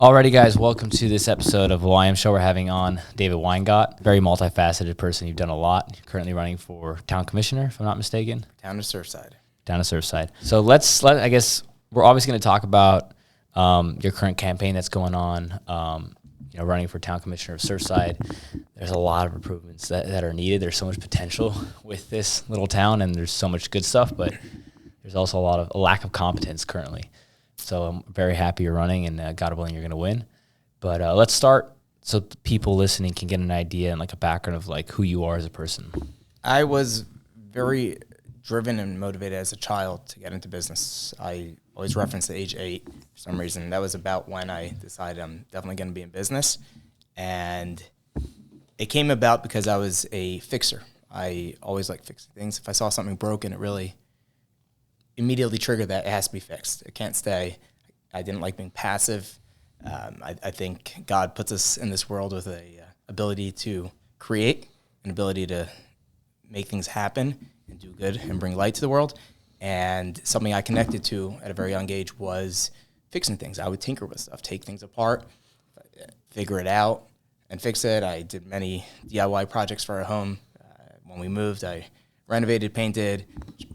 Alrighty, guys, welcome to this episode of YM Show. We're having on David Weingott, very multifaceted person. You've done a lot. You're currently running for town commissioner, if I'm not mistaken. Down to Surfside. So I guess we're obviously going to talk about your current campaign that's going on. Running for town commissioner of Surfside. There's a lot of improvements that are needed. There's so much potential with this little town, and there's so much good stuff, but there's also a lack of competence currently. So I'm very happy you're running, and God willing, you're going to win. But let's start so people listening can get an idea and like a background of like who you are as a person. I was very driven and motivated as a child to get into business. I always reference the age 8 for some reason. That was about when I decided I'm definitely going to be in business. And it came about because I was a fixer. I always like fixing things. If I saw something broken, it really immediately triggered that it has to be fixed. It can't stay. I didn't like being passive. I think God puts us in this world with a ability to create, an ability to make things happen and do good and bring light to the world. And something I connected to at a very young age was fixing things. I would tinker with stuff, take things apart, figure it out, and fix it. I did many DIY projects for our home. When we moved, I renovated, painted,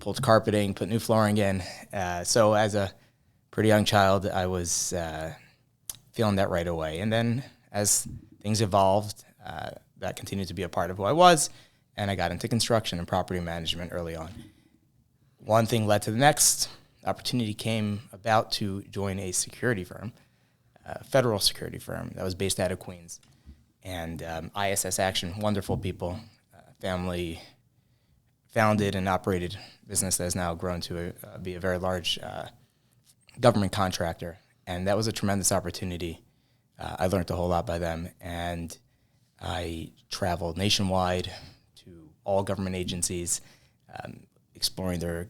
pulled carpeting, put new flooring in. So as a pretty young child, I was feeling that right away. And then as things evolved, that continued to be a part of who I was, and I got into construction and property management early on. One thing led to the next. Opportunity came about to join a security firm, a federal security firm that was based out of Queens. And ISS Action, wonderful people, family founded and operated business that has now grown to be a very large government contractor. And that was a tremendous opportunity. I learned a whole lot by them. And I traveled nationwide to all government agencies, exploring their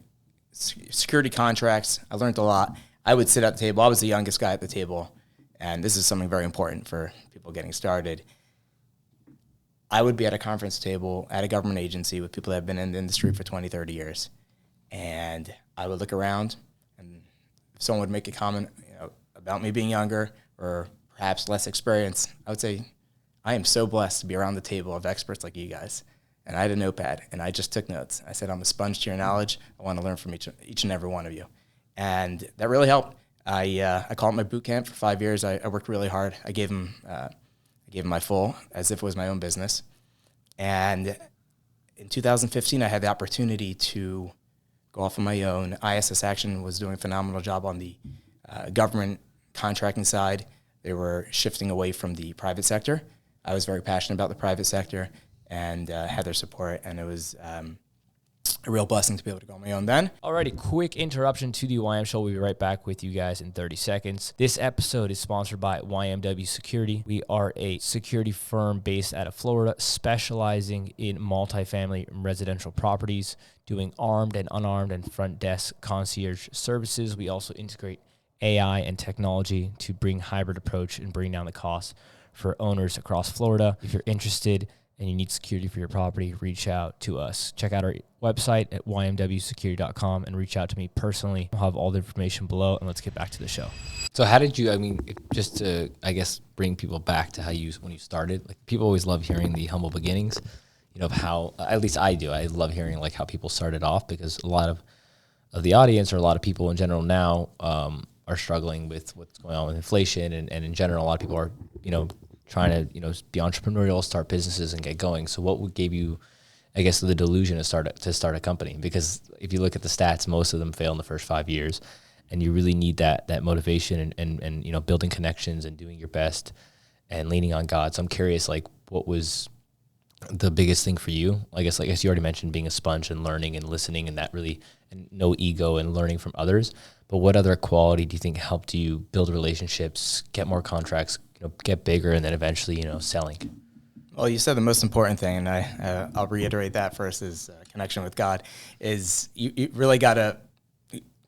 security contracts. I learned a lot. I would sit at the table. I was the youngest guy at the table. And this is something very important for people getting started. I would be at a conference table at a government agency with people that have been in the industry for 20, 30 years. And I would look around, and if someone would make a comment about me being younger or perhaps less experienced, I would say, I am so blessed to be around the table of experts like you guys. And I had a notepad, and I just took notes. I said, I'm a sponge to your knowledge. I want to learn from each and every one of you. And that really helped. I called it my boot camp for 5 years. I worked really hard. I gave them my full, as if it was my own business. And in 2015, I had the opportunity to go off on my own. ISS Action was doing a phenomenal job on the government contracting side. They were shifting away from the private sector. I was very passionate about the private sector and had their support, and it was a real blessing to be able to go on my own then. Alrighty, quick interruption to the YM Show. We'll be right back with you guys in 30 seconds. This episode is sponsored by YMW Security. We are a security firm based out of Florida, specializing in multifamily residential properties, doing armed and unarmed and front desk concierge services. We also integrate AI and technology to bring hybrid approach and bring down the costs for owners across Florida. If you're interested and you need security for your property, reach out to us. Check out our website at ymwsecurity.com and reach out to me personally. I'll have all the information below, and let's get back to the show. So how did you, just to, bring people back to when you started, like people always love hearing the humble beginnings, of how, at least I do. I love hearing like how people started off, because a lot of the audience, or a lot of people in general now, are struggling with what's going on with inflation, and in general, a lot of people are, trying to, be entrepreneurial, start businesses and get going. So what gave you, the delusion to start a company? Because if you look at the stats, most of them fail in the first 5 years, and you really need that motivation and building connections and doing your best and leaning on God. So I'm curious, like, what was the biggest thing for you? I guess you already mentioned being a sponge and learning and listening, and that really, and no ego and learning from others. But what other quality do you think helped you build relationships, get more contracts, get bigger, and then eventually, selling? Well, you said the most important thing, and I'll reiterate that first, is connection with God. Is you really got to,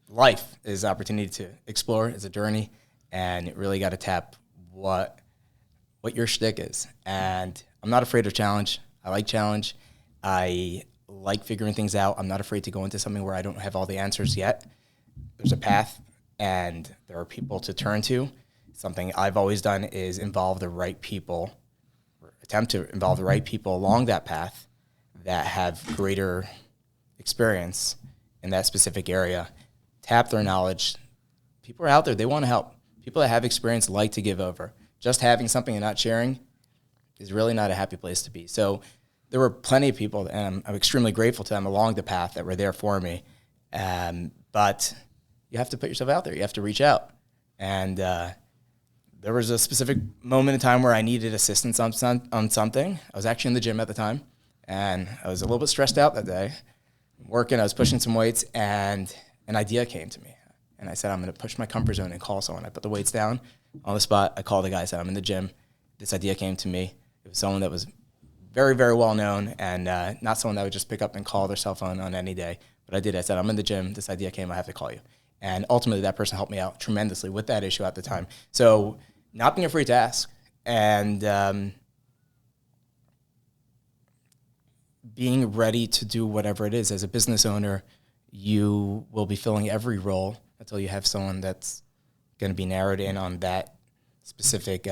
life is opportunity to explore, is a journey, and you really got to tap what your shtick is. And I'm not afraid of challenge. I like challenge. I like figuring things out. I'm not afraid to go into something where I don't have all the answers yet. There's a path, and there are people to turn to. something I've always done is involve the right people, or attempt to involve the right people along that path that have greater experience in that specific area, tap their knowledge. People are out there, they want to help. People that have experience like to give over. Just having something and not sharing is really not a happy place to be. So there were plenty of people, and I'm extremely grateful to them along the path that were there for me. But you have to put yourself out there. You have to reach out. And there was a specific moment in time where I needed assistance on something. I was actually in the gym at the time, and I was a little bit stressed out that day. Working, I was pushing some weights, and an idea came to me. And I said, I'm going to push my comfort zone and call someone. I put the weights down on the spot. I called the guy. I said, I'm in the gym. This idea came to me. It was someone that was very, very well known, and not someone that would just pick up and call their cell phone on any day. But I did. I said, I'm in the gym. This idea came. I have to call you. And ultimately, that person helped me out tremendously with that issue at the time. So not being afraid to ask, and being ready to do whatever it is. As a business owner, you will be filling every role until you have someone that's going to be narrowed in on that specific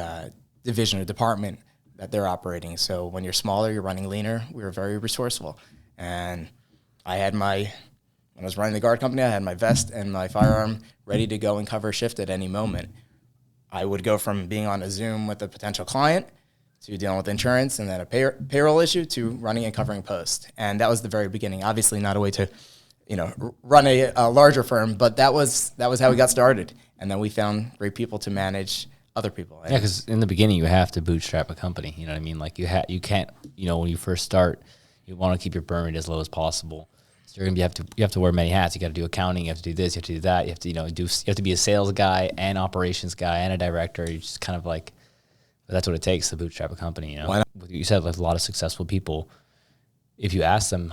division or department that they're operating. So when you're smaller, you're running leaner, we were very resourceful. And when I was running the guard company, I had my vest and my firearm ready to go and cover a shift at any moment. I would go from being on a Zoom with a potential client to dealing with insurance and then a payroll issue to running and covering post. And that was the very beginning. Obviously not a way to, run a larger firm, but that was how we got started. And then we found great people to manage other people. Yeah, because in the beginning you have to bootstrap a company. You know what I mean? Like you can't. When you first start, you want to keep your burn rate as low as possible. So you have to wear many hats. You got to do accounting. You have to do this. You have to do that. You have to you have to be a sales guy and operations guy and a director. You just kind of like, but that's what it takes to bootstrap a company. You said like a lot of successful people. If you ask them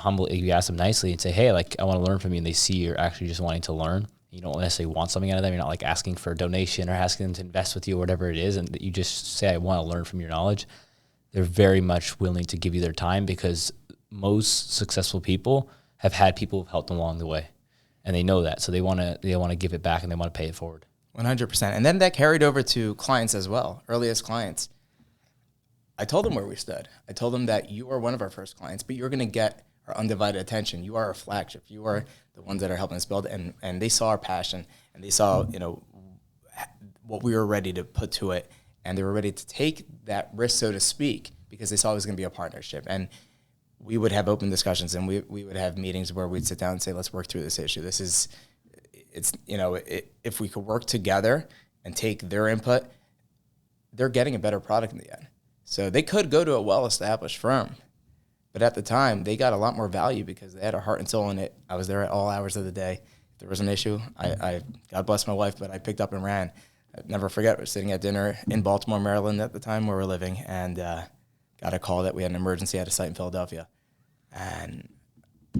nicely and say, hey, like I want to learn from you, and they see you're actually just wanting to learn. You don't necessarily want something out of them. You're not like asking for a donation or asking them to invest with you or whatever it is. And that you just say, I want to learn from your knowledge. They're very much willing to give you their time, because most successful people have had people who've helped them along the way, and they know that. So they want to give it back and they want to pay it forward. 100%. And then that carried over to clients as well, earliest clients. I told them where we stood. I told them that you are one of our first clients, but you're going to get our undivided attention. You are our flagship. You are the ones that are helping us build. And they saw our passion, and they saw, what we were ready to put to it. And they were ready to take that risk, so to speak, because they saw it was going to be a partnership. And we would have open discussions, and we would have meetings where we'd sit down and say, let's work through this issue. If we could work together and take their input, they're getting a better product in the end. So they could go to a well-established firm, but at the time, they got a lot more value because they had a heart and soul in it. I was there at all hours of the day. If there was an issue, I God bless my wife, but I picked up and ran. I'd never forget, we were sitting at dinner in Baltimore, Maryland at the time where we were living, and got a call that we had an emergency at a site in Philadelphia. And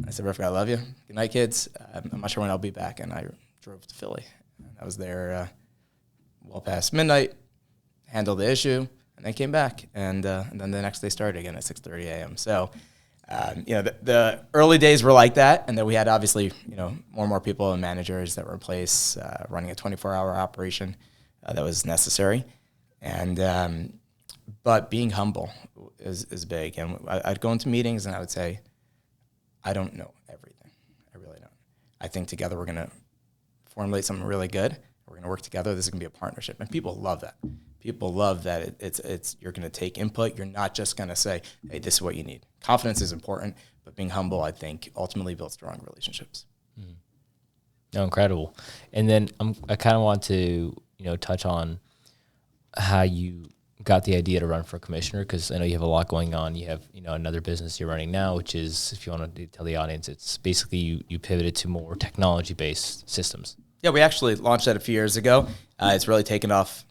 I said, Riff, I love you. Good night, kids. I'm not sure when I'll be back. And I drove to Philly. I was there well past midnight, handled the issue, and then came back. And then the next day started again at 6:30 a.m. So, the early days were like that. And then we had obviously, more and more people and managers that were in place running a 24-hour operation that was necessary. And but being humble is big. And I'd go into meetings and I would say, I don't know everything. I really don't. I think together we're going to formulate something really good. We're going to work together. This is going to be a partnership. And people love that. People love that it's you're going to take input. You're not just going to say, hey, this is what you need. Confidence is important, but being humble, I think, ultimately builds strong relationships. Mm-hmm. No, incredible. And then I kind of want to, touch on how you got the idea to run for commissioner, because I know you have a lot going on. You have, another business you're running now, which is, if you want to tell the audience, it's basically you pivoted to more technology-based systems. Yeah, we actually launched that a few years ago. It's really taken off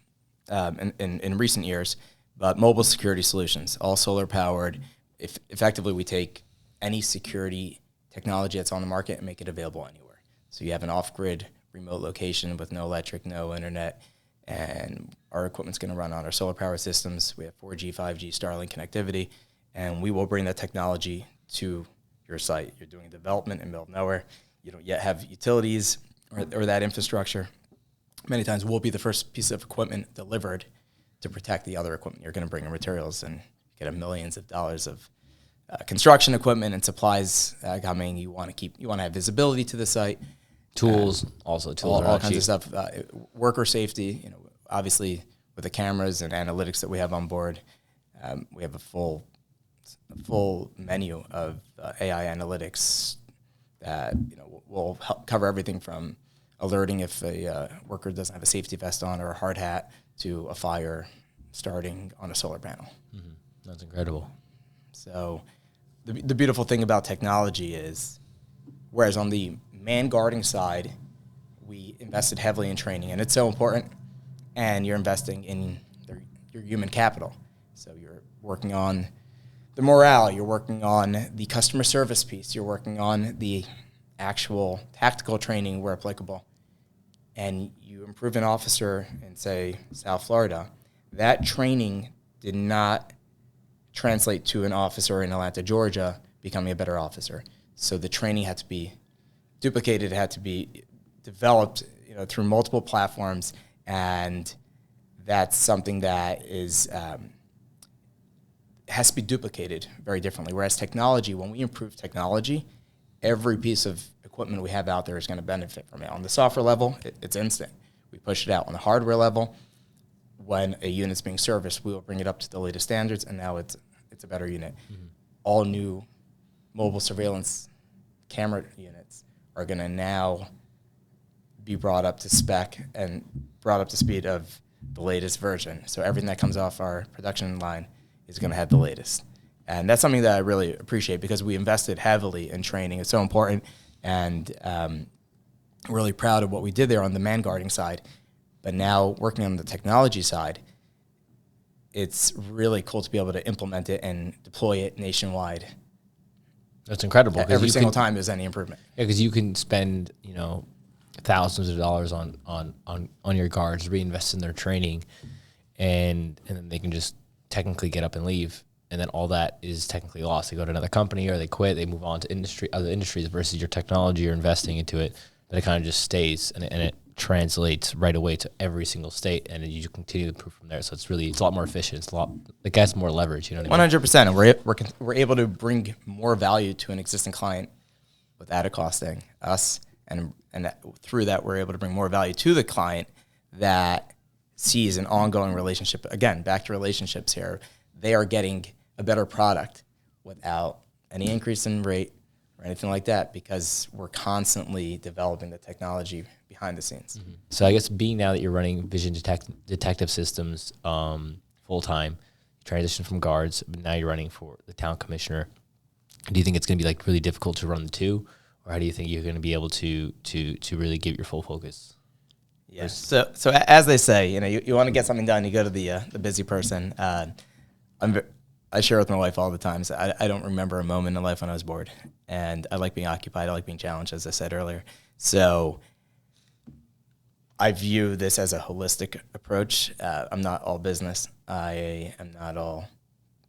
in recent years, but mobile security solutions, all solar powered. Effectively, we take any security technology that's on the market and make it available anywhere. So you have an off-grid remote location with no electric, no internet, and our equipment's going to run on our solar power systems. We have 4G, 5G, Starlink connectivity, and we will bring that technology to your site. You're doing development in the middle of nowhere. You don't yet have utilities or that infrastructure. many times we'll be the first piece of equipment delivered to protect the other equipment you're going to bring in materials, and get millions of dollars of construction equipment and supplies coming. You want to have visibility to the site. Tools, all kinds of stuff. Worker safety, obviously with the cameras and analytics that we have on board, we have a full menu of AI analytics that will help cover everything from alerting if a worker doesn't have a safety vest on or a hard hat to a fire starting on a solar panel. Mm-hmm. That's incredible. So the beautiful thing about technology is, whereas on the man guarding side, we invested heavily in training, and it's so important, and you're investing in your human capital. So you're working on the morale, you're working on the customer service piece, you're working on the actual tactical training where applicable, and you improve an officer in, say, South Florida. That training did not translate to an officer in Atlanta, Georgia, becoming a better officer. So the training had to be duplicated, it had to be developed through multiple platforms, and that's something that has to be duplicated very differently. Whereas technology, when we improve technology, every piece of equipment we have out there is going to benefit from it. On the software level, it's instant. We push it out. On the hardware level, when a unit's being serviced, we will bring it up to the latest standards, and now it's a better unit. Mm-hmm. All new mobile surveillance camera units are going to now be brought up to spec and brought up to speed of the latest version. So everything that comes off our production line is going to have the latest. And that's something that I really appreciate, because we invested heavily in training. It's so important, and really proud of what we did there on the man guarding side. But now working on the technology side, it's really cool to be able to implement it and deploy it nationwide. That's incredible. Every single time there's any improvement. Yeah, because you can spend thousands of dollars on your guards, reinvest in their training, and then they can just technically get up and leave, and then all that is technically lost. They go to another company, or they quit, they move on to other industries, versus your technology, you're investing into it, but it kind of just stays, and it translates right away to every single state, and you continue to improve from there. So it's a lot more efficient. It gets more leverage. You know what I mean? 100%. And we're able to bring more value to an existing client without it costing us, and through that we're able to bring more value to the client that sees an ongoing relationship. Again, back to relationships here. They are getting a better product without any increase in rate or anything like that, because we're constantly developing the technology behind the scenes. Mm-hmm. So I guess, being now that you're running vision detective systems full time, transition from guards, but now you're running for the town commissioner. Do you think it's going to be really difficult to run the two, or how do you think you're going to be able to really give your full focus? Yes. So as they say, you want to get something done, you go to the busy person. I share with my wife all the time. So I don't remember a moment in life when I was bored, and I like being occupied. I like being challenged, as I said earlier. So I view this as a holistic approach. I'm not all business. I am not all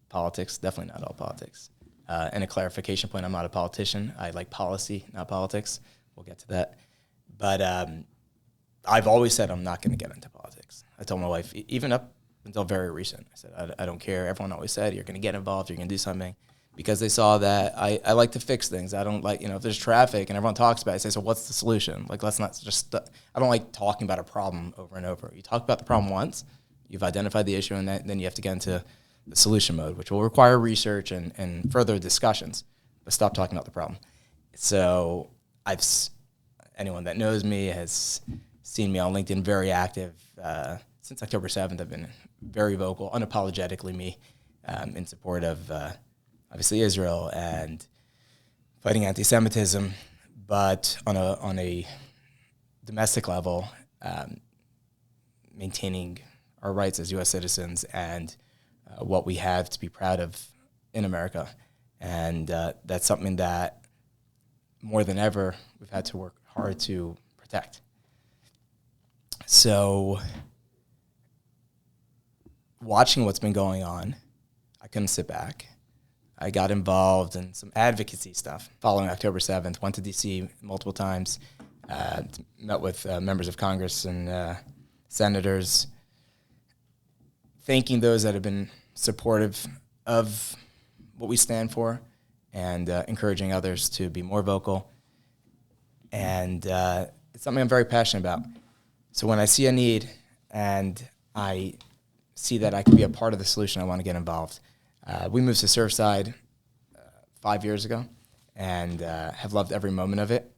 politics. Definitely not all politics. And a clarification point: I'm not a politician. I like policy, not politics. We'll get to that. But I've always said I'm not going to get into politics. I told my wife, even up until very recent, I said, I don't care. Everyone always said, you're going to get involved, you're going to do something, because they saw that I like to fix things. I don't like, if there's traffic and everyone talks about it, I say, so what's the solution? Let's not just, I don't like talking about a problem over and over. You talk about the problem once, you've identified the issue, and then you have to get into the solution mode, which will require research and further discussions, but stop talking about the problem. So anyone that knows me has seen me on LinkedIn, very active. Since October 7th, I've been very vocal, unapologetically me, in support of obviously Israel and fighting anti-Semitism, but on a domestic level, maintaining our rights as U.S. citizens and what we have to be proud of in America. And that's something that more than ever we've had to work hard to protect. So watching what's been going on, I couldn't sit back. I got involved in some advocacy stuff following October 7th, went to D.C. multiple times, Met with members of Congress and senators, thanking those that have been supportive of what we stand for and encouraging others to be more vocal. And it's something I'm very passionate about. So when I see a need and I see that I can be a part of the solution, I want to get involved. We moved to Surfside 5 years ago and have loved every moment of it.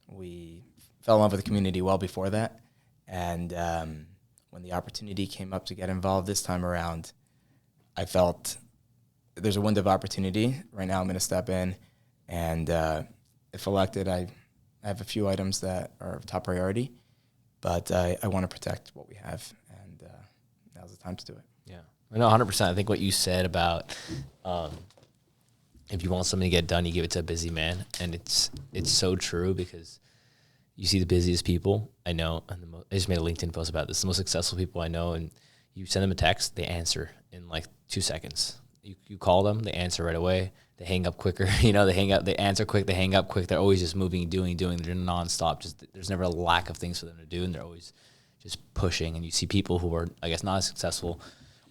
We fell in love with the community well before that. And when the opportunity came up to get involved this time around, I felt there's a window of opportunity. Right now I'm going to step in, and if elected, I have a few items that are of top priority, but I want to protect what we have, and now's the time to do it. Yeah, no, 100%. I think what you said about if you want something to get done, you give it to a busy man, and it's so true because you see the busiest people I know, and I just made a LinkedIn post about this, the most successful people I know, and you send them a text, they answer in like 2 seconds. You call them, they answer right away. They hang up quicker. They answer quick, they hang up quick. They're always just moving, doing. They're nonstop. There's never a lack of things for them to do, and they're always just pushing. And you see people who are, I guess, not as successful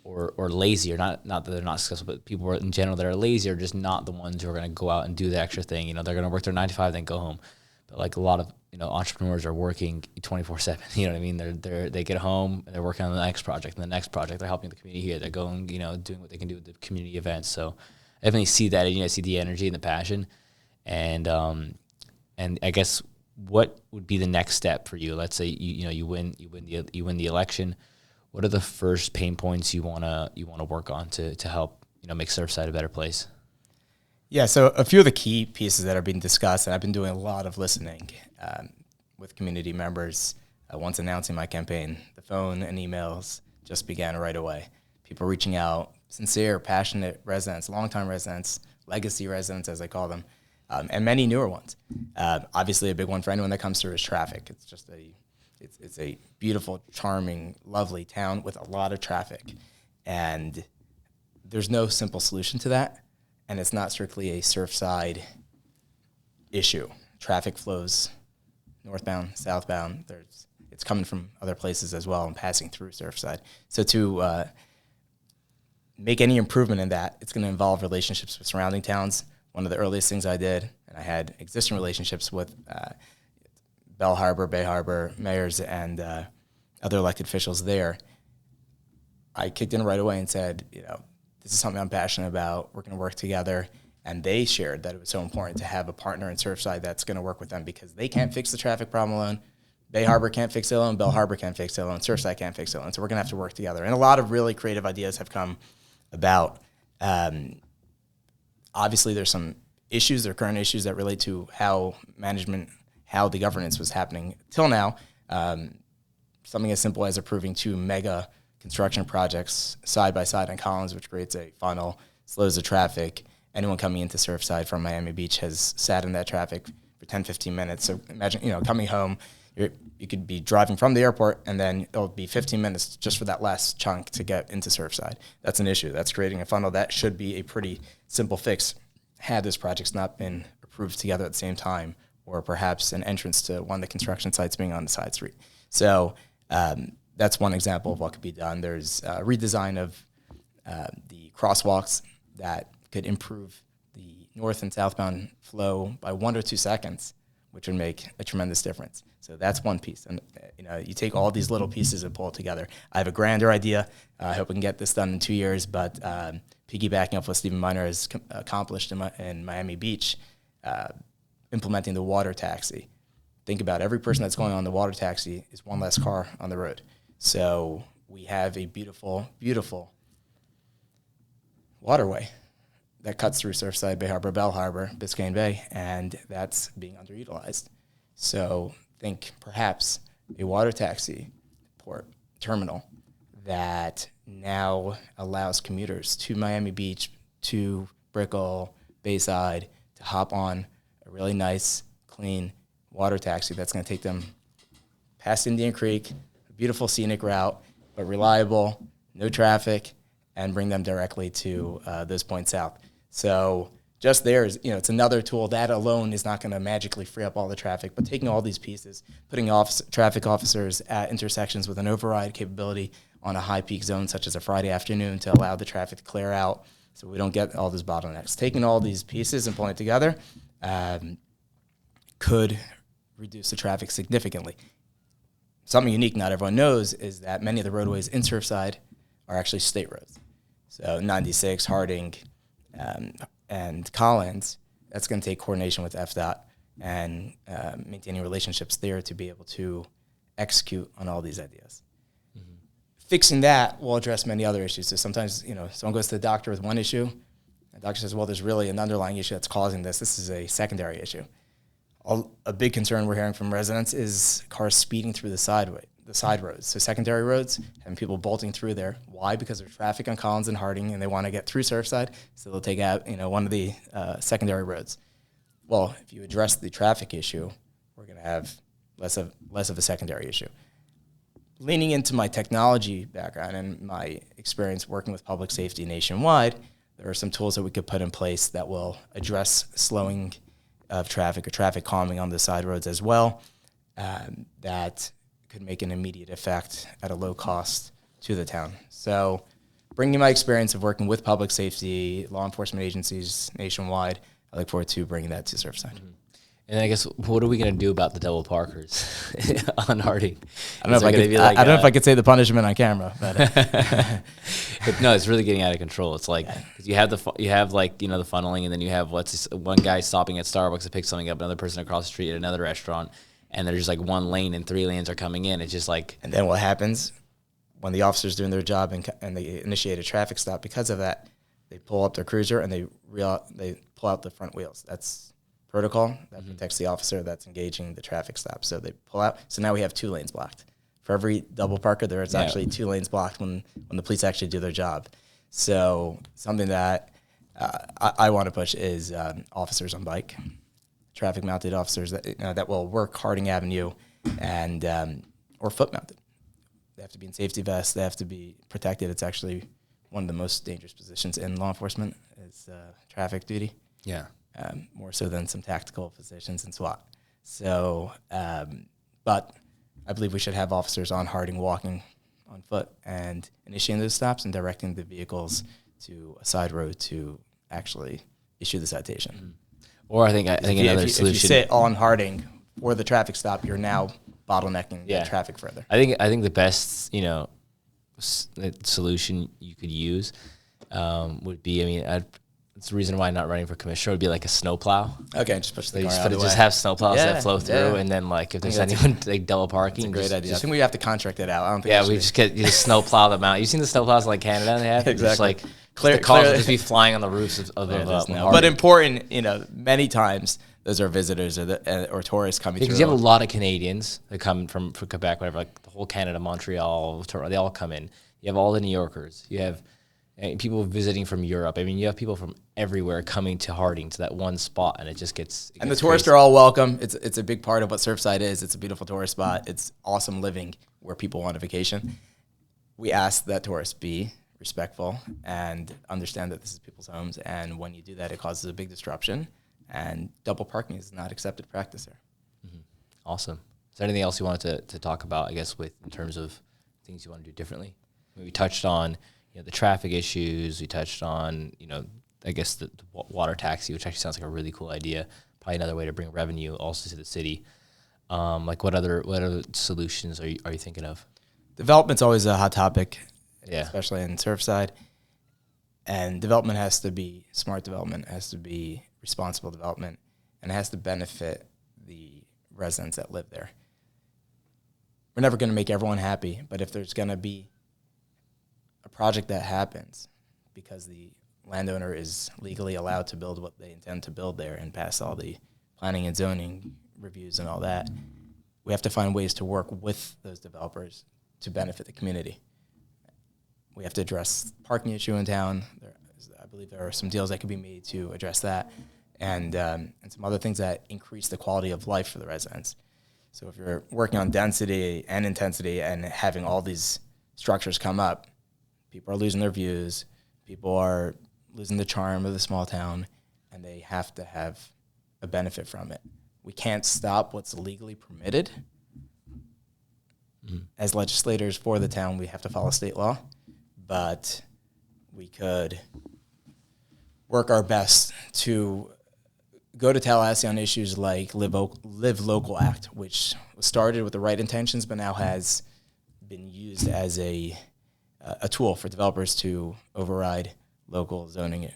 or lazy, or not that they're not successful, but people in general that are lazy are just not the ones who are going to go out and do the extra thing. They're going to work their 9 to 5, then go home. But like a lot of entrepreneurs are working 24/7. You know what I mean? They get home and they're working on the next project and the next project. They're helping the community here. They're going, doing what they can do with the community events. So I definitely see that, and I see the energy and the passion. And I guess what would be the next step for you? Let's say you win the election. What are the first pain points you wanna work on to help make Surfside a better place? Yeah, so a few of the key pieces that are being discussed, and I've been doing a lot of listening with community members. Once announcing my campaign, the phone and emails just began right away. People reaching out, sincere, passionate residents, longtime residents, legacy residents, as I call them, and many newer ones. Obviously, a big one for anyone that comes through is traffic. It's just it's a beautiful, charming, lovely town with a lot of traffic, and there's no simple solution to that. And it's not strictly a Surfside issue. Traffic flows northbound, southbound. It's coming from other places as well and passing through Surfside. So to make any improvement in that, it's going to involve relationships with surrounding towns. One of the earliest things I did, and I had existing relationships with Bell Harbor, Bay Harbor mayors, and other elected officials there. I kicked in right away and said, this is something I'm passionate about. We're going to work together. And they shared that it was so important to have a partner in Surfside that's going to work with them because they can't fix the traffic problem alone. Bay Harbor can't fix it alone. Bell Harbor can't fix it alone. Surfside can't fix it alone. So we're going to have to work together. And a lot of really creative ideas have come about. Obviously, there's some issues, there are current issues that relate to how the governance was happening till now. Something as simple as approving 2 mega construction projects side by side on Collins, which creates a funnel, slows the traffic. Anyone coming into Surfside from Miami Beach has sat in that traffic for 10, 15 minutes. So imagine, coming home, you could be driving from the airport and then it'll be 15 minutes just for that last chunk to get into Surfside. That's an issue. That's creating a funnel. That should be a pretty simple fix had this project's not been approved together at the same time, or perhaps an entrance to one of the construction sites being on the side street. So that's one example of what could be done. There's a redesign of the crosswalks that could improve the north and southbound flow by 1 or 2 seconds, which would make a tremendous difference. So that's one piece. And you take all these little pieces and pull it together. I have a grander idea. I hope we can get this done in 2 years, but piggybacking off what Stephen Miner has accomplished in Miami Beach, implementing the water taxi. Think about every person that's going on the water taxi is one less car on the road. So we have a beautiful, beautiful waterway that cuts through Surfside, Bay Harbor, Bell Harbor, Biscayne Bay, and that's being underutilized. So think perhaps a water taxi port terminal that now allows commuters to Miami Beach, to Brickell, Bayside, to hop on a really nice, clean water taxi that's going to take them past Indian Creek, a beautiful scenic route, but reliable, no traffic, and bring them directly to those points south. So just there is, it's another tool. That alone is not going to magically free up all the traffic, but taking all these pieces, putting traffic officers at intersections with an override capability on a high peak zone, such as a Friday afternoon, to allow the traffic to clear out so we don't get all these bottlenecks. Taking all these pieces and pulling it together could reduce the traffic significantly. Something unique not everyone knows is that many of the roadways in Surfside are actually state roads. So 96, Harding, and Collins, that's going to take coordination with FDOT and maintaining relationships there to be able to execute on all these ideas. Mm-hmm. Fixing that will address many other issues. So sometimes, someone goes to the doctor with one issue, the doctor says, well, there's really an underlying issue that's causing this. This is a secondary issue. A big concern we're hearing from residents is cars speeding through the side roads. So secondary roads, having people bolting through there. Why? Because there's traffic on Collins and Harding, and they want to get through Surfside, so they'll take out, one of the secondary roads. Well, if you address the traffic issue, we're going to have less of a secondary issue. Leaning into my technology background and my experience working with public safety nationwide, there are some tools that we could put in place that will address slowing of traffic or traffic calming on the side roads as well, that could make an immediate effect at a low cost to the town. So bringing my experience of working with public safety, law enforcement agencies nationwide, I look forward to bringing that to Surfside. Mm-hmm. And I guess, what are we going to do about the double parkers on Harding? I don't know if I could say the punishment on camera, but but no, it's really getting out of control. It's like, you have the funneling, and then you have one guy stopping at Starbucks to pick something up, another person across the street at another restaurant, and there's just like one lane and 3 lanes are coming in. It's just like, and then what happens when the officer's doing their job and they initiate a traffic stop because of that? They pull up their cruiser and they pull out the front wheels. That's protocol that protects the officer that's engaging the traffic stop. So they pull out. So now we have 2 lanes blocked. For every double parker, there is actually 2 lanes blocked when the police actually do their job. So something that I want to push is officers on bike, traffic mounted officers that will work Harding Avenue and or foot mounted. They have to be in safety vests. They have to be protected. It's actually one of the most dangerous positions in law enforcement is traffic duty. Yeah. More so than some tactical positions in SWAT. So, but I believe we should have officers on Harding walking on foot and initiating those stops and directing the vehicles to a side road to actually issue the citation. Mm-hmm. Or I think another solution. If you sit on Harding for the traffic stop, you're now bottlenecking the traffic further. I think the best solution you could use would be, it's the reason why I'm not running for commissioner, would be like a snowplow. Okay, just push the car out of the way. Just have snowplows that flow through, and then if there's anyone double parking. That's a great idea. I think we have to contract it out. I don't think. Yeah, we just snowplow them out. You've seen the snowplows like Canada they have? Exactly. Just the cars will just be flying on the roofs of but important, many times those are visitors or tourists coming through. Because you have a lot of Canadians that come from Quebec, whatever, like the whole Canada, Montreal, they all come in. You have all the New Yorkers. You have people visiting from Europe. You have people from everywhere coming to Harding to that one spot, and it gets the tourists are all welcome. It's a big part of what Surfside is. It's a beautiful tourist spot. It's awesome living where people want a vacation. We ask that tourists be respectful and understand that this is people's homes, and when you do that, it causes a big disruption, and double parking is not accepted practice here. Mm-hmm. Awesome. Is there anything else you wanted to talk about, I guess, in terms of things you want to do differently? We touched on the traffic issues. We touched on, I guess the water taxi, which actually sounds like a really cool idea. Probably another way to bring revenue also to the city. What other solutions are you thinking of? Development's always a hot topic, yeah, especially in Surfside. And development has to be smart development, has to be responsible development, and it has to benefit the residents that live there. We're never going to make everyone happy, but if there's going to be a project that happens because the landowner is legally allowed to build what they intend to build there and pass all the planning and zoning reviews and all that, we have to find ways to work with those developers to benefit the community. We have to address the parking issue in town. I believe there are some deals that could be made to address that, and some other things that increase the quality of life for the residents. So if you're working on density and intensity and having all these structures come up, people are losing their views. People are losing the charm of the small town, and they have to have a benefit from it. We can't stop what's legally permitted. As legislators for the town, we have to follow state law, but we could work our best to go to Tallahassee on issues like Live Local Act, which was started with the right intentions, but now has been used as a tool for developers to override local zoning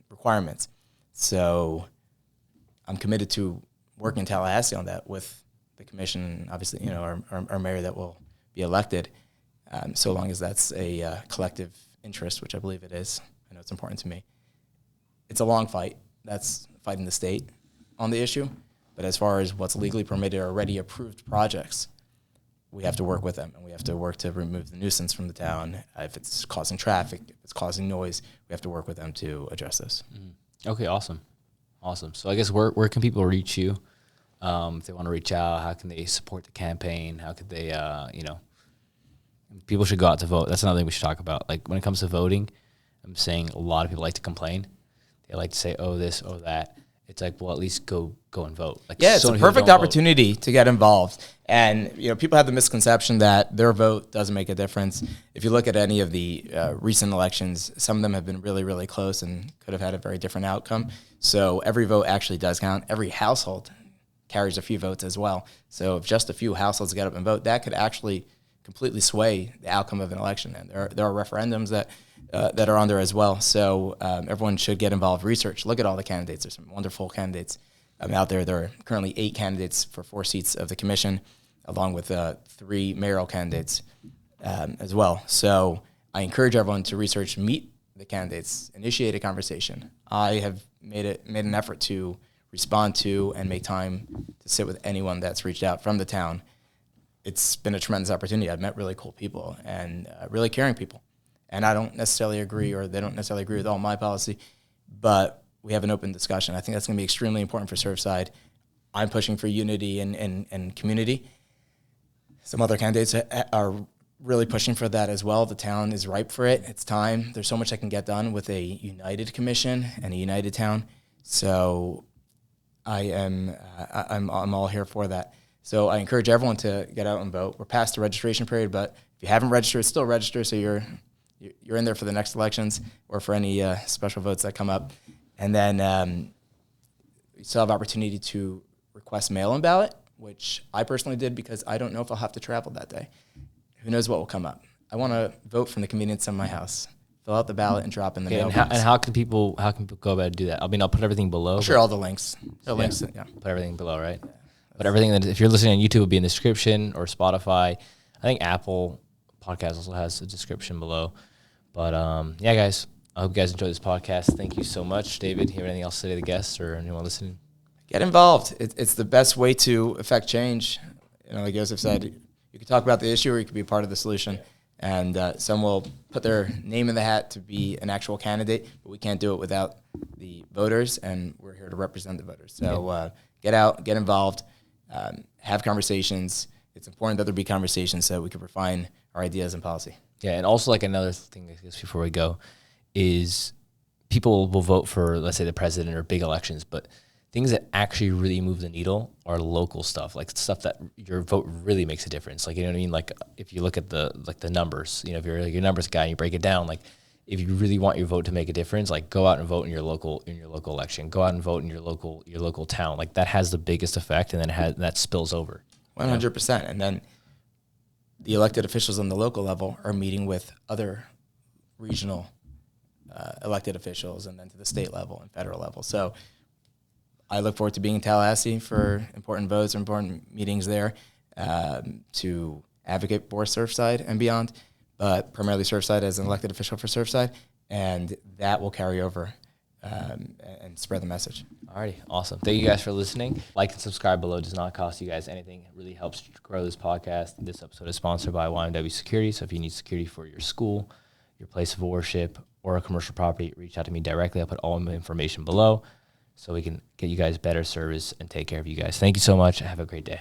requirements. So I'm committed to working in Tallahassee on that with the commission, obviously, you know, our mayor that will be elected, so long as that's a collective interest, which I believe it is. I know it's important to me. It's a long fight. That's fighting the state on the issue. But as far as what's legally permitted or already approved projects, we have to work with them, and we have to work to remove the nuisance from the town. If it's causing traffic, if it's causing noise, we have to work with them to address those. Okay, awesome. So I guess where can people reach you? If they want to reach out, how can they support the campaign? How could they, people should go out to vote. That's another thing we should talk about. Like when it comes to voting, I'm saying a lot of people like to complain. They like to say, oh, this, oh, that. It's like, well, at least go and vote. Like, yeah, it's a perfect opportunity to get involved. And, you know, people have the misconception that their vote doesn't make a difference. If you look at any of the recent elections, some of them have been really, really close and could have had a very different outcome. So every vote actually does count. Every household carries a few votes as well. So if just a few households get up and vote, that could actually completely sway the outcome of an election. And there are referendums that are on there as well. So everyone should get involved. Research. Look at all the candidates. There's some wonderful candidates out there. There are currently 8 candidates for 4 seats of the commission, along with 3 mayoral candidates as well. So I encourage everyone to research, meet the candidates, initiate a conversation. I have made an effort to respond to and make time to sit with anyone that's reached out from the town. It's been a tremendous opportunity. I've met really cool people and really caring people. And I don't necessarily agree, or they don't necessarily agree with all my policy, but we have an open discussion. I think that's going to be extremely important for Surfside. I'm pushing for unity and community. Some other candidates are really pushing for that as well. The town is ripe for it. It's time. There's so much that can get done with a united commission and a united town. So I'm all here for that. So I encourage everyone to get out and vote. We're past the registration period, but if you haven't registered, still register so you're in there for the next elections or for any special votes that come up. And then you still have opportunity to request mail-in ballot, which I personally did because I don't know if I'll have to travel that day. Who knows what will come up. I want to vote from the convenience of my house. Fill out the ballot and drop in the mailbox. And how can people go about and do that? I mean, I'll put everything below. I'll share all the links. Links, yeah. Put everything below, right? Yeah, but everything that, if you're listening on YouTube, will be in the description, or Spotify. I think Apple Podcast also has a description below. But yeah, guys, I hope you guys enjoyed this podcast. Thank you so much, David. You have anything else to say to the guests or anyone listening? Get involved. It's the best way to affect change. You know, like Joseph said, you can talk about the issue or you can be part of the solution. And some will put their name in the hat to be an actual candidate, but we can't do it without the voters, and we're here to represent the voters. So get out, get involved, have conversations. It's important that there be conversations so we can refine our ideas and policy. Yeah, and also like another thing, I guess, before we go, is people will vote for, let's say, the president or big elections, but things that actually really move the needle are local stuff, like stuff that your vote really makes a difference. Like, you know what I mean? Like if you look at the numbers, you know, if you're like your numbers guy and you break it down, like if you really want your vote to make a difference, like go out and vote in your local election, go out and vote in your local town. Like that has the biggest effect, and then that spills over. 100%. And then the elected officials on the local level are meeting with other regional elected officials, and then to the state level and federal level. So I look forward to being in Tallahassee for important votes or important meetings there to advocate for Surfside and beyond, but primarily Surfside as an elected official for Surfside, and that will carry over and spread the message. Alrighty, awesome. Thank you guys for listening. Like and subscribe below. It does not cost you guys anything. It really helps grow this podcast. This episode is sponsored by YMW Security, so if you need security for your school, your place of worship, or a commercial property, reach out to me directly. I'll put all my information below so we can get you guys better service and take care of you guys. Thank you so much. Have a great day.